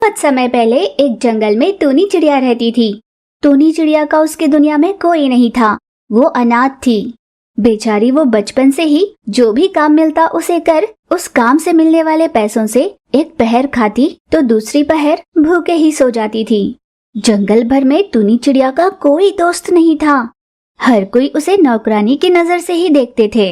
कुछ समय पहले एक जंगल में टूनी चिड़िया रहती थी। टूनी चिड़िया का उसकी दुनिया में कोई नहीं था। वो अनाथ थी। बेचारी वो बचपन से ही जो भी काम मिलता उसे कर उस काम से मिलने वाले पैसों से एक पहर खाती तो दूसरी पहर भूखे ही सो जाती थी। जंगल भर में टूनी चिड़िया का कोई दोस्त नहीं था। हर कोई उसे नौकरानी की नजर से ही देखते थे।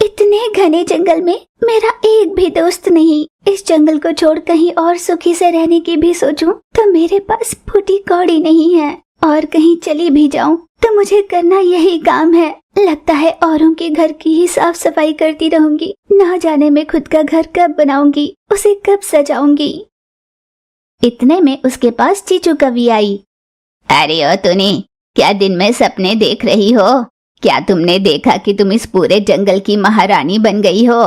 इतने घने जंगल में मेरा एक भी दोस्त नहीं। इस जंगल को छोड़ कहीं और सुखी से रहने की भी सोचूं तो मेरे पास फूटी कौड़ी नहीं है, और कहीं चली भी जाऊं तो मुझे करना यही काम है। लगता है औरों के घर की ही साफ सफाई करती रहूंगी। ना जाने मैं खुद का घर कब बनाऊंगी, उसे कब सजाऊंगी। इतने में उसके पास चीचू कवि आई। अरे ओ टूनी, क्या दिन में सपने देख रही हो? क्या तुमने देखा कि तुम इस पूरे जंगल की महारानी बन गई हो?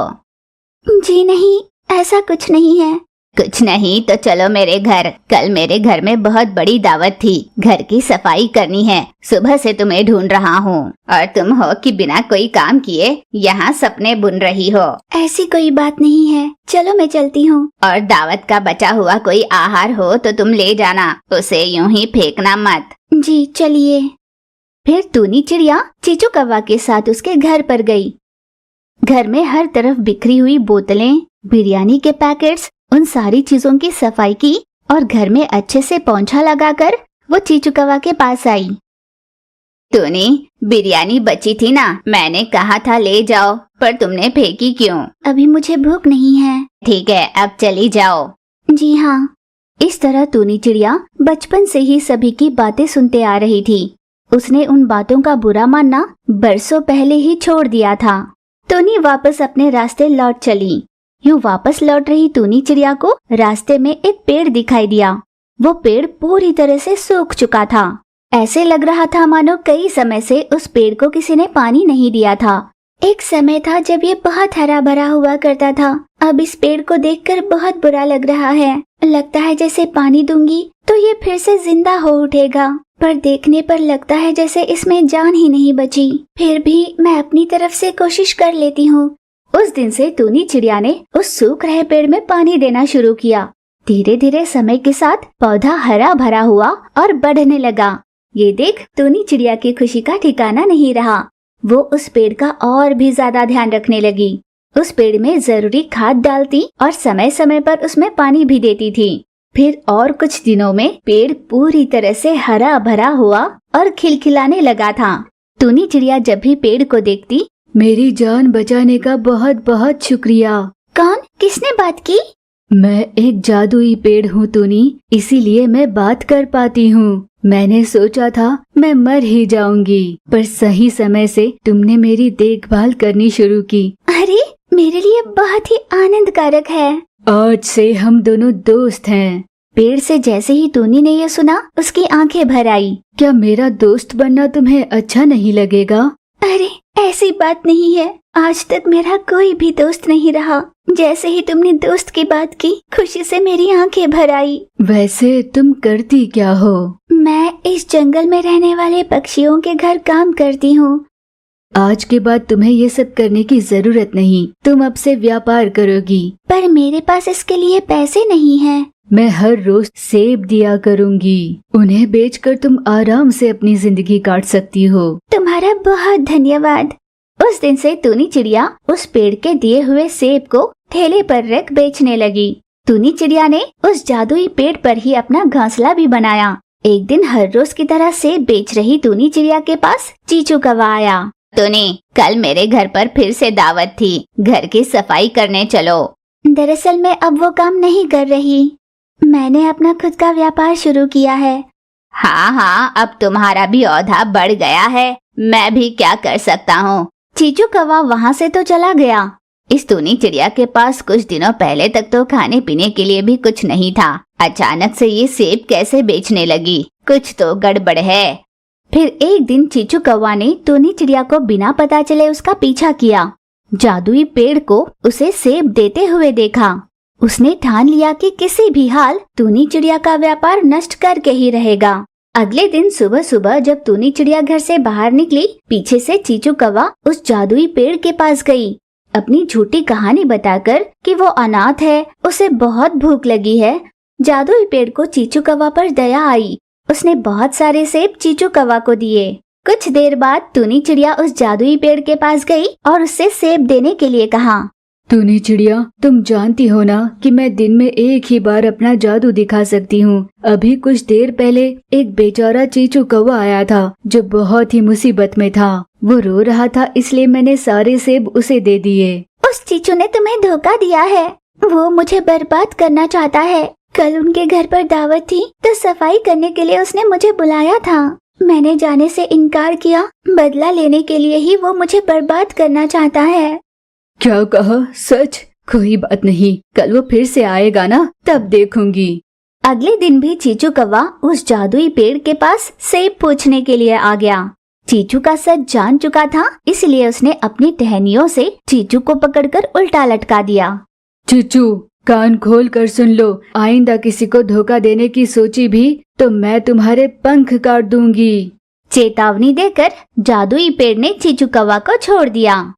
जी नहीं, ऐसा कुछ नहीं है। कुछ नहीं तो चलो मेरे घर। कल मेरे घर में बहुत बड़ी दावत थी। घर की सफाई करनी है। सुबह से तुम्हें ढूंढ रहा हूँ और तुम हो कि बिना कोई काम किए यहाँ सपने बुन रही हो। ऐसी कोई बात नहीं है, चलो मैं चलती हूँ। और दावत का बचा हुआ कोई आहार हो तो तुम ले जाना, उसे यूं ही फेंकना मत। जी चलिए। फिर टूनी चिड़िया चीचू कौवा के साथ उसके घर पर गई। घर में हर तरफ बिखरी हुई बोतलें, बिरयानी के पैकेट्स, उन सारी चीजों की सफाई की और घर में अच्छे से पोंछा लगाकर वो चीचू कौवा के पास आई। टूनी, बिरयानी बची थी ना, मैंने कहा था ले जाओ, पर तुमने फेंकी क्यों? अभी मुझे भूख नहीं है। ठीक है, अब चली जाओ। जी हाँ। इस तरह टूनी चिड़िया बचपन से ही सभी की बातें सुनते आ रही थी। उसने उन बातों का बुरा मानना बरसों पहले ही छोड़ दिया था। टूनी वापस अपने रास्ते लौट चली। यूं वापस लौट रही टूनी चिड़िया को रास्ते में एक पेड़ दिखाई दिया। वो पेड़ पूरी तरह से सूख चुका था। ऐसे लग रहा था मानो कई समय से उस पेड़ को किसी ने पानी नहीं दिया था। एक समय था जब ये बहुत हरा भरा हुआ करता था। अब इस पेड़ को देखकर बहुत बुरा लग रहा है। लगता है जैसे पानी दूंगी तो ये फिर से जिंदा हो उठेगा, पर देखने पर लगता है जैसे इसमें जान ही नहीं बची। फिर भी मैं अपनी तरफ से कोशिश कर लेती हूँ। उस दिन से टूनी चिड़िया ने उस सूख रहे पेड़ में पानी देना शुरू किया। धीरे धीरे समय के साथ पौधा हरा भरा हुआ और बढ़ने लगा। ये देख टूनी चिड़िया की खुशी का ठिकाना नहीं रहा। वो उस पेड़ का और भी ज्यादा ध्यान रखने लगी। उस पेड़ में जरूरी खाद डालती और समय समय पर उसमें पानी भी देती थी। फिर और कुछ दिनों में पेड़ पूरी तरह से हरा भरा हुआ और खिलखिलाने लगा था। टूनी चिड़िया जब भी पेड़ को देखती, मेरी जान बचाने का बहुत बहुत शुक्रिया। कौन? किसने बात की? मैं एक जादुई पेड़ हूँ टूनी, इसीलिए मैं बात कर पाती हूँ। मैंने सोचा था मैं मर ही जाऊंगी, पर सही समय से तुमने मेरी देखभाल करनी शुरू की। अरे, मेरे लिए बहुत ही आनंदकारक है। आज से हम दोनों दोस्त हैं। पेड़ से जैसे ही टूनी ने ये सुना, उसकी आंखें भर आई। क्या मेरा दोस्त बनना तुम्हें अच्छा नहीं लगेगा? अरे, ऐसी बात नहीं है। आज तक मेरा कोई भी दोस्त नहीं रहा। जैसे ही तुमने दोस्त की बात की, खुशी से मेरी आंखें भर आई। वैसे तुम करती क्या हो? मैं इस जंगल में रहने वाले पक्षियों के घर काम करती हूँ। आज के बाद तुम्हें ये सब करने की जरूरत नहीं। तुम अब से व्यापार करोगी। पर मेरे पास इसके लिए पैसे नहीं हैं। मैं हर रोज सेब दिया करूंगी। उन्हें बेचकर तुम आराम से अपनी जिंदगी काट सकती हो। तुम्हारा बहुत धन्यवाद। उस दिन से टूनी चिड़िया उस पेड़ के दिए हुए सेब को ठेले पर रख बेचने लगी। टूनी चिड़िया ने उस जादुई पेड़ पर ही अपना घोंसला भी बनाया। एक दिन हर रोज की तरह सेब बेच रही टूनी चिड़िया के पास चीचू कौवा आया। टूनी, कल मेरे घर पर फिर से दावत थी। घर की सफाई करने चलो। दरअसल मैं अब वो काम नहीं कर रही। मैंने अपना खुद का व्यापार शुरू किया है। हाँ, अब तुम्हारा भी औधा बढ़ गया है। मैं भी क्या कर सकता हूँ। चीचू कौवा वहाँ से तो चला गया। इस टूनी चिड़िया के पास कुछ दिनों पहले तक तो खाने पीने के लिए भी कुछ नहीं था। अचानक से ये सेब कैसे बेचने लगी? कुछ तो गड़बड़ है। फिर एक दिन चीचू कौवा ने टूनी चिड़िया को बिना पता चले उसका पीछा किया। जादुई पेड़ को उसे सेब देते हुए देखा। उसने ठान लिया कि किसी भी हाल टूनी चिड़िया का व्यापार नष्ट करके ही रहेगा। अगले दिन सुबह सुबह जब टूनी चिड़िया घर से बाहर निकली, पीछे से चीचू कौवा उस जादुई पेड़ के पास गई। अपनी झूठी कहानी बताकर कि वो अनाथ है, उसे बहुत भूख लगी है, जादुई पेड़ को चीचू कौवा पर दया आई। उसने बहुत सारे सेब चीचू कौवा को दिए। कुछ देर बाद टूनी चिड़िया उस जादुई पेड़ के पास गई और उससे सेब देने के लिए कहा। टूनी चिड़िया, तुम जानती हो ना कि मैं दिन में एक ही बार अपना जादू दिखा सकती हूँ। अभी कुछ देर पहले एक बेचारा चीचू कौवा आया था जो बहुत ही मुसीबत में था। वो रो रहा था, इसलिए मैंने सारे सेब उसे दे दिए। उस चीचू ने तुम्हें धोखा दिया है। वो मुझे बर्बाद करना चाहता है। कल उनके घर पर दावत थी तो सफाई करने के लिए उसने मुझे बुलाया था। मैंने जाने से इनकार किया। बदला लेने के लिए ही वो मुझे बर्बाद करना चाहता है। क्या कहा? सच? कोई बात नहीं, कल वो फिर से आएगा ना, तब देखूंगी। अगले दिन भी चीचू कौवा उस जादुई पेड़ के पास सेब पूछने के लिए आ गया। चीचू का सच जान चुका था, इसलिए उसने अपनी टहनियों से चीचू को पकड़कर उल्टा लटका दिया। चीचू, कान खोल कर सुन लो, आइंदा किसी को धोखा देने की सोची भी तो मैं तुम्हारे पंख काट दूंगी। चेतावनी देकर जादुई पेड़ ने चीचू कौवा को छोड़ दिया।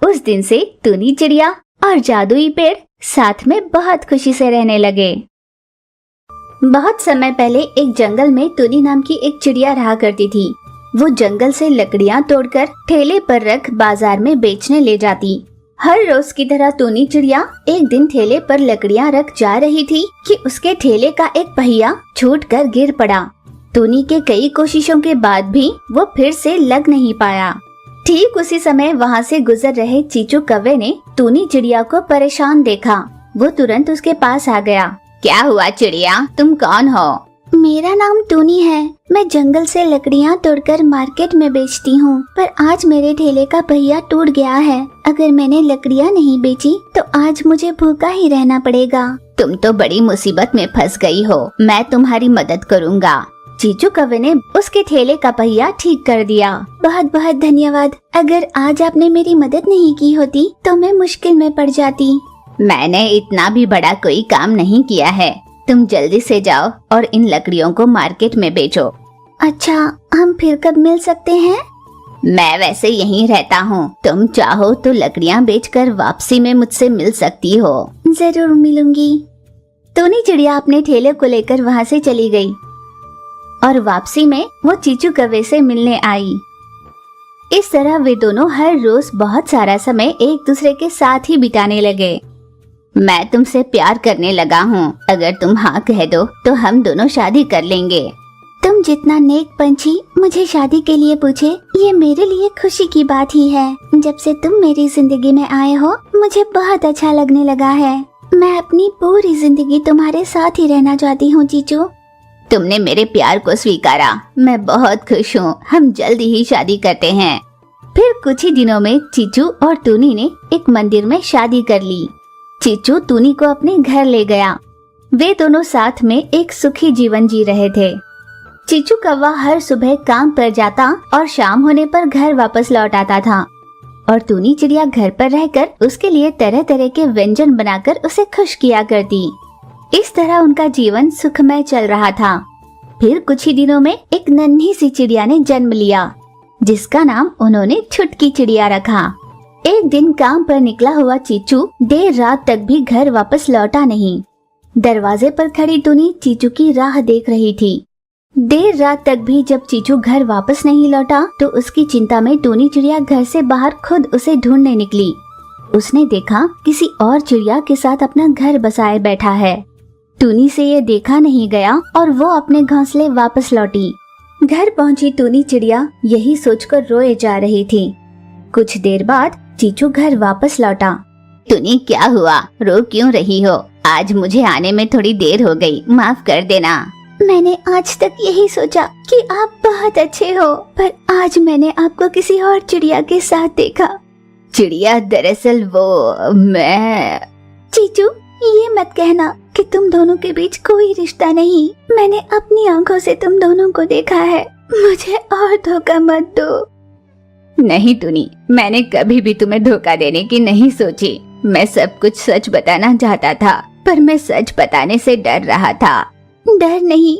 उस दिन से टूनी चिड़िया और जादुई पेड़ साथ में बहुत खुशी से रहने लगे। बहुत समय पहले एक जंगल में टूनी नाम की एक चिड़िया रहा करती थी। वो जंगल से लकड़ियां तोड़कर ठेले पर रख बाजार में बेचने ले जाती। हर रोज की तरह टूनी चिड़िया एक दिन ठेले पर लकड़ियां रख जा रही थी कि उसके ठेले का एक पहिया छूटकर गिर पड़ा। टूनी के कई कोशिशों के बाद भी वो फिर से लग नहीं पाया। ठीक उसी समय वहाँ से गुजर रहे चीचू कौवे ने टूनी चिड़िया को परेशान देखा। वो तुरंत उसके पास आ गया। क्या हुआ चिड़िया, तुम कौन हो? मेरा नाम टूनी है। मैं जंगल से लकड़ियाँ तोड़कर मार्केट में बेचती हूँ, पर आज मेरे ठेले का पहिया टूट गया है। अगर मैंने लकड़ियाँ नहीं बेची तो आज मुझे भूखा ही रहना पड़ेगा। तुम तो बड़ी मुसीबत में फंस गई हो, मैं तुम्हारी मदद करूँगा। चीचू कौवे ने उसके ठेले का पहिया ठीक कर दिया। बहुत बहुत धन्यवाद। अगर आज आपने मेरी मदद नहीं की होती तो मैं मुश्किल में पड़ जाती। मैंने इतना भी बड़ा कोई काम नहीं किया है। तुम जल्दी से जाओ और इन लकड़ियों को मार्केट में बेचो। अच्छा, हम फिर कब मिल सकते हैं? मैं वैसे यहीं रहता हूँ, तुम चाहो तो लकड़ियाँ बेचकर वापसी में मुझसे मिल सकती हो। जरूर मिलूंगी। टूनी चिड़िया अपने ठेले को लेकर वहाँ से चली गई और वापसी में वो चीचू कौवे से मिलने आई। इस तरह वे दोनों हर रोज बहुत सारा समय एक दूसरे के साथ ही बिताने लगे। मैं तुमसे प्यार करने लगा हूँ, अगर तुम हाँ कह दो तो हम दोनों शादी कर लेंगे। तुम जितना नेक पंछी मुझे शादी के लिए पूछे, ये मेरे लिए खुशी की बात ही है। जब से तुम मेरी जिंदगी में आए हो मुझे बहुत अच्छा लगने लगा है। मैं अपनी पूरी जिंदगी तुम्हारे साथ ही रहना चाहती हूँ चीचू। तुमने मेरे प्यार को स्वीकारा, मैं बहुत खुश हूँ। हम जल्दी ही शादी करते हैं। फिर कुछ ही दिनों में चीचू और टूनी ने एक मंदिर में शादी कर ली। चीचू टूनी को अपने घर ले गया। वे दोनों साथ में एक सुखी जीवन जी रहे थे। चीचू कौवा हर सुबह काम पर जाता और शाम होने पर घर वापस लौट आता था और टूनी चिड़िया घर पर रहकर उसके लिए तरह तरह के व्यंजन बनाकर उसे खुश किया करती। इस तरह उनका जीवन सुखमय चल रहा था। फिर कुछ ही दिनों में एक नन्ही सी चिड़िया ने जन्म लिया, जिसका नाम उन्होंने छुटकी चिड़िया रखा। एक दिन काम पर निकला हुआ चीचू देर रात तक भी घर वापस लौटा नहीं। दरवाजे पर खड़ी टूनी चीचू की राह देख रही थी। देर रात तक भी जब चीचू घर वापस नहीं लौटा तो उसकी चिंता में टूनी चिड़िया घर से बाहर खुद उसे ढूंढने निकली। उसने देखा किसी और चिड़िया के साथ अपना घर बसाए बैठा है। टूनी से ये देखा नहीं गया और वो अपने घोंसले वापस लौटी। घर पहुंची टूनी चिड़िया यही सोचकर रोए जा रही थी। कुछ देर बाद चीचू घर वापस लौटा। टूनी, क्या हुआ, रो क्यों रही हो? आज मुझे आने में थोड़ी देर हो गई, माफ कर देना। मैंने आज तक यही सोचा कि आप बहुत अच्छे हो, पर आज मैंने आपको किसी और चिड़िया के साथ देखा। चिड़िया, दरअसल वो मैं। चीचू, ये मत कहना कि तुम दोनों के बीच कोई रिश्ता नहीं। मैंने अपनी आंखों से तुम दोनों को देखा है। मुझे और धोखा मत दो। नहीं टूनी, मैंने कभी भी तुम्हें धोखा देने की नहीं सोची। मैं सब कुछ सच बताना चाहता था, पर मैं सच बताने से डर रहा था। डर नहीं,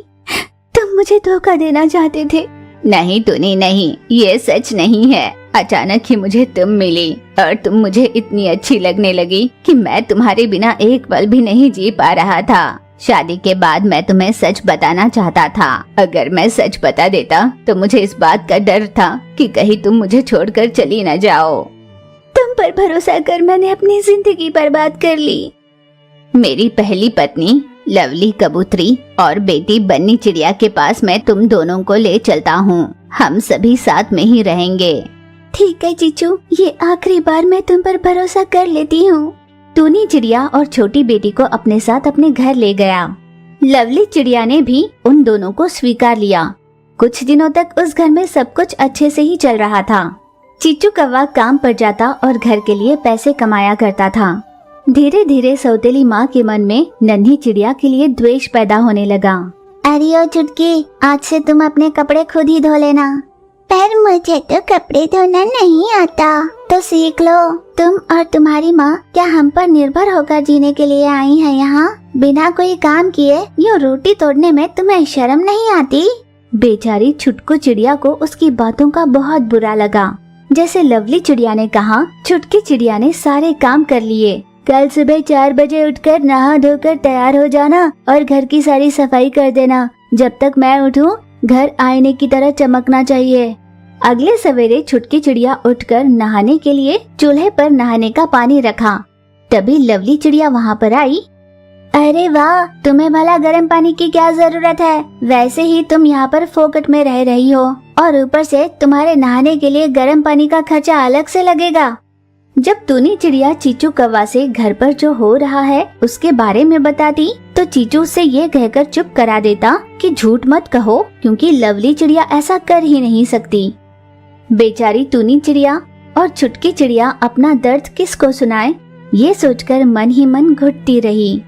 तुम मुझे धोखा देना चाहते थे। नहीं टूनी, नहीं, ये सच नहीं है। अचानक ही मुझे तुम मिली और तुम मुझे इतनी अच्छी लगने लगी कि मैं तुम्हारे बिना एक पल भी नहीं जी पा रहा था। शादी के बाद मैं तुम्हें सच बताना चाहता था। अगर मैं सच बता देता तो मुझे इस बात का डर था कि कहीं तुम मुझे छोड़कर चली न जाओ। तुम पर भरोसा कर मैंने अपनी जिंदगी बर्बाद कर ली। मेरी पहली पत्नी लवली कबूतरी और बेटी बन्नी चिड़िया के पास मैं तुम दोनों को ले चलता हूँ। हम सभी साथ में ही रहेंगे। ठीक है चीचू, ये आखिरी बार मैं तुम पर भरोसा कर लेती हूँ। टूनी चिड़िया और छोटी बेटी को अपने साथ अपने घर ले गया। लवली चिड़िया ने भी उन दोनों को स्वीकार लिया। कुछ दिनों तक उस घर में सब कुछ अच्छे से ही चल रहा था। चीचू कौवा काम पर जाता और घर के लिए पैसे कमाया करता था। धीरे धीरे सौतेली माँ के मन में नन्ही चिड़िया के लिए द्वेष पैदा होने लगा। अरे ओ चुटकी, आज से तुम अपने कपड़े खुद ही धो लेना। पर मुझे तो कपड़े धोना नहीं आता। तो सीख लो। तुम और तुम्हारी माँ क्या हम पर निर्भर होकर जीने के लिए आई हैं यहाँ? बिना कोई काम किए यूँ रोटी तोड़ने में तुम्हें शर्म नहीं आती? बेचारी छुटकू चिड़िया को उसकी बातों का बहुत बुरा लगा। जैसे लवली चिड़िया ने कहा, छुटकी चिड़िया ने सारे काम कर लिए। कल सुबह 4 बजे उठकर नहा धोकर तैयार हो जाना और घर की सारी सफाई कर देना। जब तक मैं उठूं, घर आईने की तरह चमकना चाहिए। अगले सवेरे छुटकी चिड़िया उठकर नहाने के लिए चूल्हे पर नहाने का पानी रखा। तभी लवली चिड़िया वहाँ पर आई। अरे वाह, तुम्हें भला गर्म पानी की क्या जरूरत है? वैसे ही तुम यहाँ पर फोकट में रह रही हो और ऊपर से तुम्हारे नहाने के लिए गर्म पानी का खर्चा अलग से लगेगा। जब टूनी चिड़िया चीचू कौवा से घर पर जो हो रहा है उसके बारे में बताती तो चीचू उससे ये कहकर चुप करा देता कि झूठ मत कहो, क्योंकि लवली चिड़िया ऐसा कर ही नहीं सकती। बेचारी टूनी चिड़िया और छुटकी चिड़िया अपना दर्द किसको सुनाए, ये सोचकर मन ही मन घुटती रही।